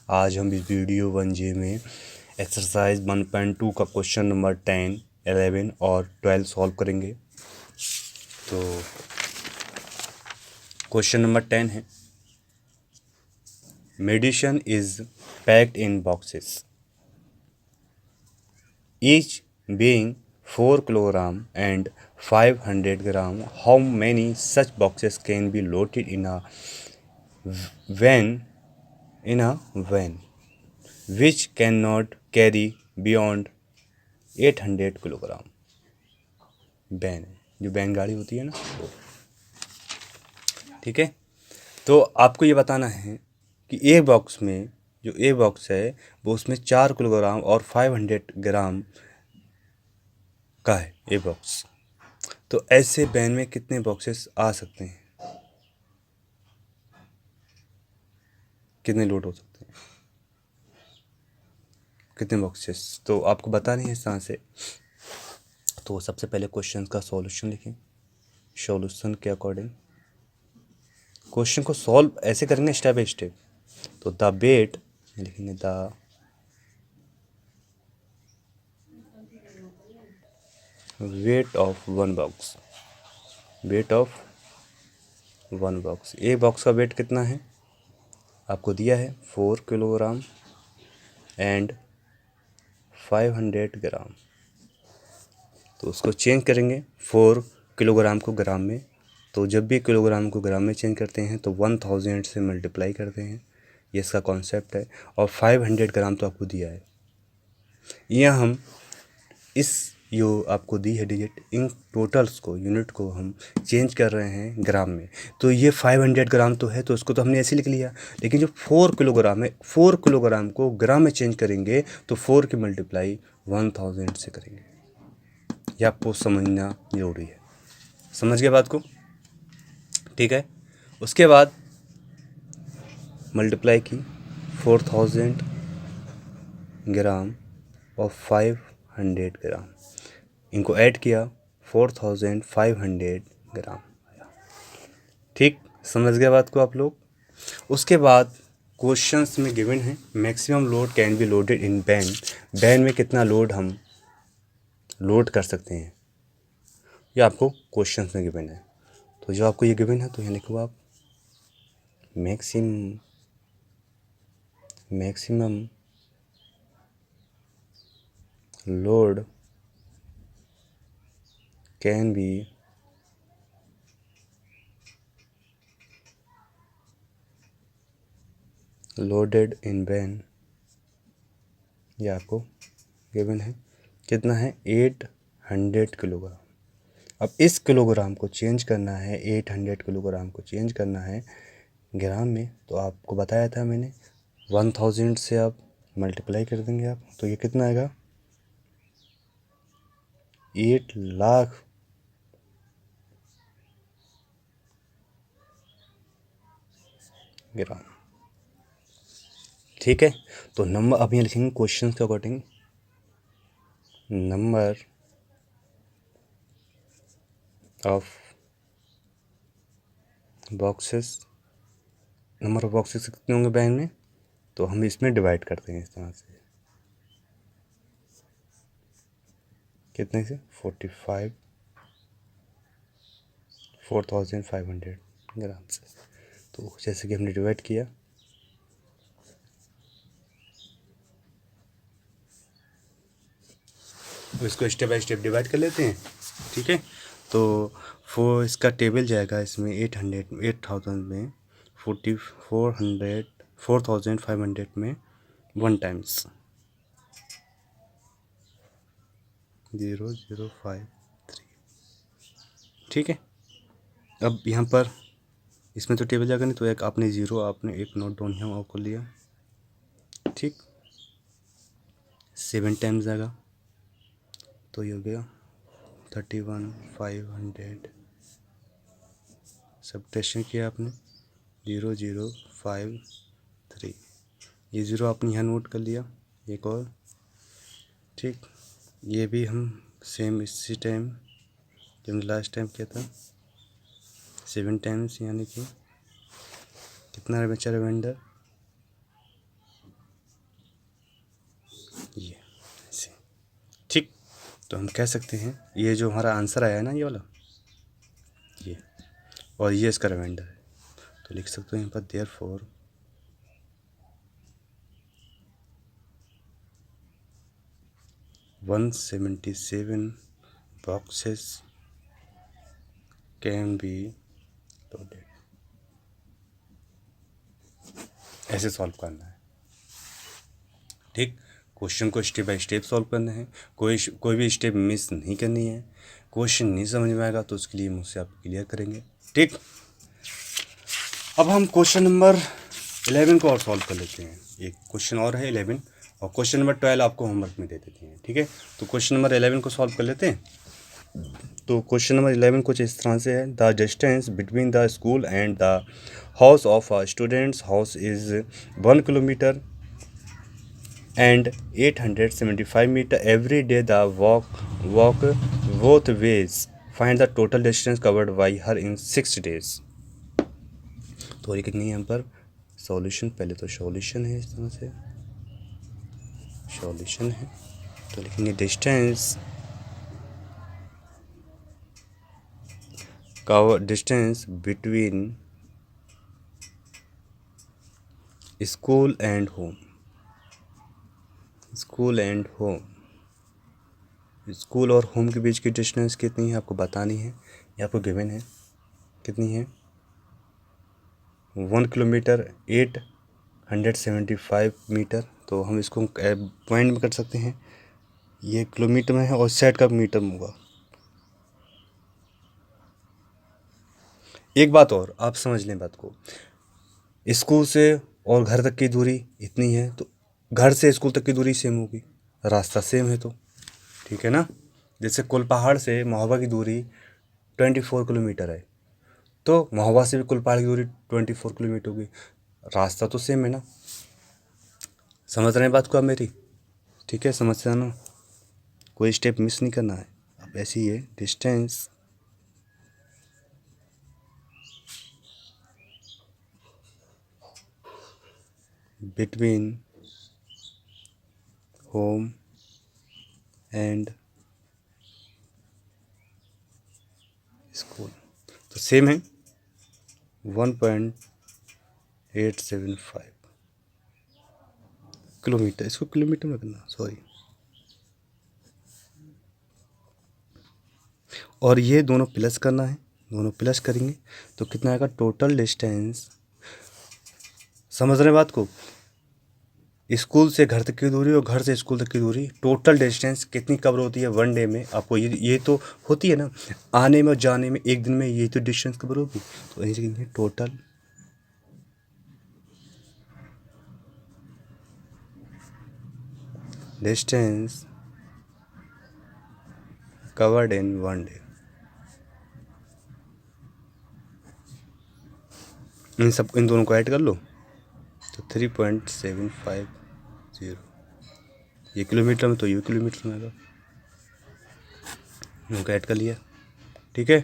आज हम इस वीडियो 1J में एक्सरसाइज 1.2 का क्वेश्चन नंबर 10, 11 और 12 सॉल्व करेंगे। तो क्वेश्चन नंबर 10 है, medicine is packed in boxes each being 4 kilogram and 500 gram. How many such boxes can be loaded in a van which cannot carry beyond 800 kilogram? Ban, जो ban गाड़ी होती है ना वो। ठीक है, तो आपको ये बताना है कि ए बॉक्स में, जो ए बॉक्स है वो उसमें 4 किलोग्राम और 500 ग्राम का है ए बॉक्स। तो ऐसे बैन में कितने बॉक्सेस आ सकते हैं, कितने लोड हो सकते हैं, कितने बॉक्सेस? तो आपको बता रहे हैं इस तरह से। तो सबसे पहले क्वेश्चन का सॉल्यूशन लिखें, सॉल्यूशन के अकॉर्डिंग क्वेश्चन को सॉल्व ऐसे करेंगे स्टेप बाय स्टेप। तो द वेट लिखेंगे, the weight of one box, weight of one box. एक बॉक्स का वेट कितना है आपको दिया है 4 किलोग्राम एंड 500 ग्राम। तो उसको चेंज करेंगे 4 किलोग्राम को ग्राम में। तो जब भी किलोग्राम को ग्राम में चेंज करते हैं तो 1000 से मल्टीप्लाई करते हैं, ये इसका कॉन्सेप्ट है। और 500 ग्राम तो आपको दिया है, यह हम इस जो आपको दी है डिजिट, इन टोटल्स को, यूनिट को हम चेंज कर रहे हैं ग्राम में। तो ये 500 ग्राम तो है, तो उसको तो हमने ऐसे लिख लिया। लेकिन जो 4 किलोग्राम है, 4 किलोग्राम को ग्राम में चेंज करेंगे तो 4 की मल्टीप्लाई 1000 से करेंगे। ये आपको समझना जरूरी है। समझ गए बात को? ठीक है, उसके बाद मल्टीप्लाई की 4000 ग्राम और 500 ग्राम, इनको ऐड किया 4500 ग्राम। ठीक, समझ गए बात को आप लोग? उसके बाद क्वेश्चंस में गिवन है maximum load can be loaded in ban. Ban में कितना लोड हम लोड कर सकते हैं, ये आपको क्वेश्चंस में गिवन है। तो जो आपको ये गिवन है तो यहाँ लिखो आप maximum load can be loaded in ban, ये आपको गिवन है। कितना है 800 किलोग्राम। अब इस किलोग्राम को चेंज करना है, 800 किलोग्राम को चेंज करना है ग्राम में। तो आपको बताया था मैंने 1000 से आप मल्टीप्लाई कर देंगे आप, तो ये कितना आएगा 8 लाख ग्राम। ठीक है, तो नंबर अब यहाँ लिखेंगे क्वेश्चन के according, number of boxes, number of boxes कितने होंगे बैन में, तो हम इसमें डिवाइड करते हैं इस तरह से। कितने से 4500 ग्राम से। तो जैसे कि हमने डिवाइड किया, तो इसको स्टेप बाय स्टेप डिवाइड कर लेते हैं। ठीक है, तो इसका टेबल जाएगा इसमें 8000 में 4500 में 1 टाइम्स 0053। ठीक है, अब यहाँ पर इसमें तो टेबल जाएगा नहीं, तो एक आपने ज़ीरो, आपने एक नोट डाउन यहाँ आपको लिया। ठीक, 7 टाइम्स जाएगा तो ये हो गया 31500। सब्ट्रैक्शन किया आपने 0053, ये ज़ीरो आपने यहाँ नोट कर लिया एक और। ठीक, ये भी हम सेम इसी टाइम जो हमने लास्ट टाइम किया था 7 टाइम्स, यानी कि कितना बचा रिमाइंडर तो हम कह सकते हैं ये जो हमारा आंसर आया है ना, ये वाला, ये, और ये इसका रिमाइंडर है। तो लिख सकते हो यहाँ पर therefore 177 boxes can be loaded. ऐसे सॉल्व करना है, ठीक। क्वेश्चन को स्टेप बाय स्टेप सॉल्व करना है, कोई भी स्टेप मिस नहीं करनी है। क्वेश्चन नहीं समझ में आएगा तो उसके लिए मुझसे आप क्लियर करेंगे, ठीक। अब हम क्वेश्चन नंबर 11 को और सॉल्व कर लेते हैं। एक क्वेश्चन और है 11, और क्वेश्चन नंबर 12 आपको होमवर्क में दे देते हैं, ठीक है। तो क्वेश्चन नंबर 11 को सॉल्व कर लेते हैं। तो क्वेश्चन नंबर 11 कुछ इस तरह से है। The distance between the school and the house of a students house is 1 kilometre and 875 meter. Every day the walk both ways. Find the total distance covered by her in 6 days. तो लिखेंगे यहाँ पर solution. पहले तो solution है, इस तरह से सॉल्यूशन है, तो लिखेंगे distance between school and home. School और होम के बीच की डिस्टेंस कितनी है आपको बतानी है। ये आपको गिवन है, कितनी है 1 किलोमीटर 875 मीटर। तो हम इसको पॉइंट में कर सकते हैं, ये किलोमीटर में है और सेट का मीटर में होगा। एक बात और आप समझ लें बात को, स्कूल से और घर तक की दूरी इतनी है, तो घर से स्कूल तक की दूरी सेम होगी, रास्ता सेम है, तो ठीक है ना। जैसे कुलपहाड़ से महोबा की दूरी 24 किलोमीटर है, तो महोबा से भी कुलपहाड़ की दूरी 24 किलोमीटर होगी, रास्ता तो सेम है ना। समझ रहे हैं बात को आप मेरी, ठीक है। समझ रहे ना, कोई स्टेप मिस नहीं करना है। अब ऐसे ही है distance between home and school, तो सेम है 1.875 किलोमीटर। इसको किलोमीटर में करना, सॉरी। और ये दोनों प्लस करना है, दोनों प्लस करेंगे तो कितना आएगा टोटल डिस्टेंस। समझ रहे हैं बात को, स्कूल से घर तक की दूरी और घर से स्कूल तक की दूरी, टोटल डिस्टेंस कितनी कवर होती है 1 डे में। आपको ये तो होती है ना, आने में और जाने में एक दिन में ये तो डिस्टेंस कवर होगी। तो यही total distance covered in 1 day. इन दोनों को ऐड कर लो तो 3.750, ये किलोमीटर में तो ये किलोमीटर में आएगा, इनको ऐड कर लिया, ठीक है।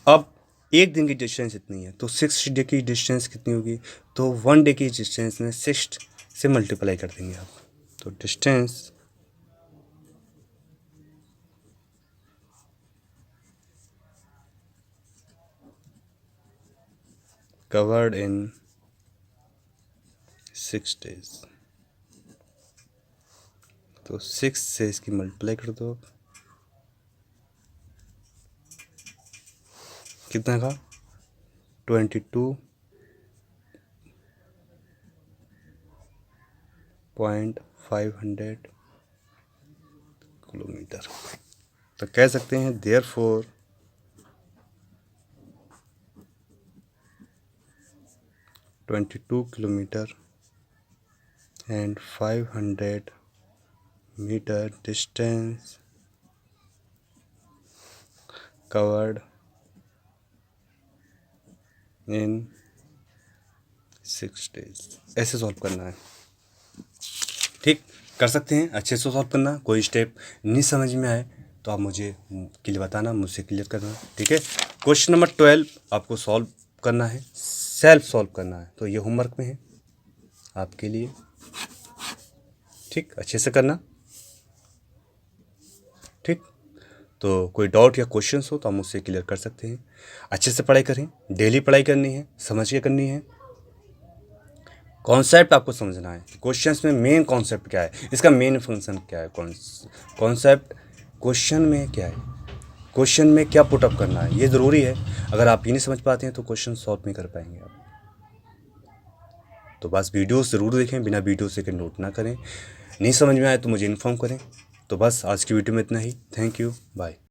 अब एक दिन की डिस्टेंस इतनी है, तो 6 डे की डिस्टेंस कितनी होगी, तो 1 डे की डिस्टेंस में 6 से मल्टीप्लाई कर देंगे आप। तो डिस्टेंस कवर्ड इन 6 डेज, तो 6 से इसकी मल्टीप्लाई कर दो, कितना का 22.500 किलोमीटर। तो कह सकते हैं therefore 22 kilometre and 500 meter distance covered in 6 days। ऐसे सॉल्व करना है, ठीक। कर सकते हैं, अच्छे से सॉल्व करना। कोई स्टेप नहीं समझ में आए तो आप मुझे क्लियर बताना, मुझसे क्लियर करना, ठीक है। क्वेश्चन नंबर 12 आपको सॉल्व करना है, सेल्फ सॉल्व करना है, तो ये होमवर्क में है आपके लिए, ठीक। अच्छे से करना, ठीक। तो कोई डाउट या क्वेश्चंस हो तो आप मुझसे क्लियर कर सकते हैं। अच्छे से पढ़ाई करें, डेली पढ़ाई करनी है, समझ के करनी है। कॉन्सेप्ट आपको समझना है, क्वेश्चंस में मेन कॉन्सेप्ट क्या है, इसका मेन फंक्शन क्या है, कॉन्सेप्ट क्वेश्चन में क्या है, क्वेश्चन में क्या पुटअप करना है, ये ज़रूरी है। अगर आप ये नहीं समझ पाते हैं तो क्वेश्चन सॉल्व नहीं कर पाएंगे आप। तो बस वीडियो ज़रूर देखें, बिना वीडियो से नोट ना करें। नहीं समझ में आए तो मुझे इन्फॉर्म करें। तो बस आज की वीडियो में इतना ही। Thank you, bye.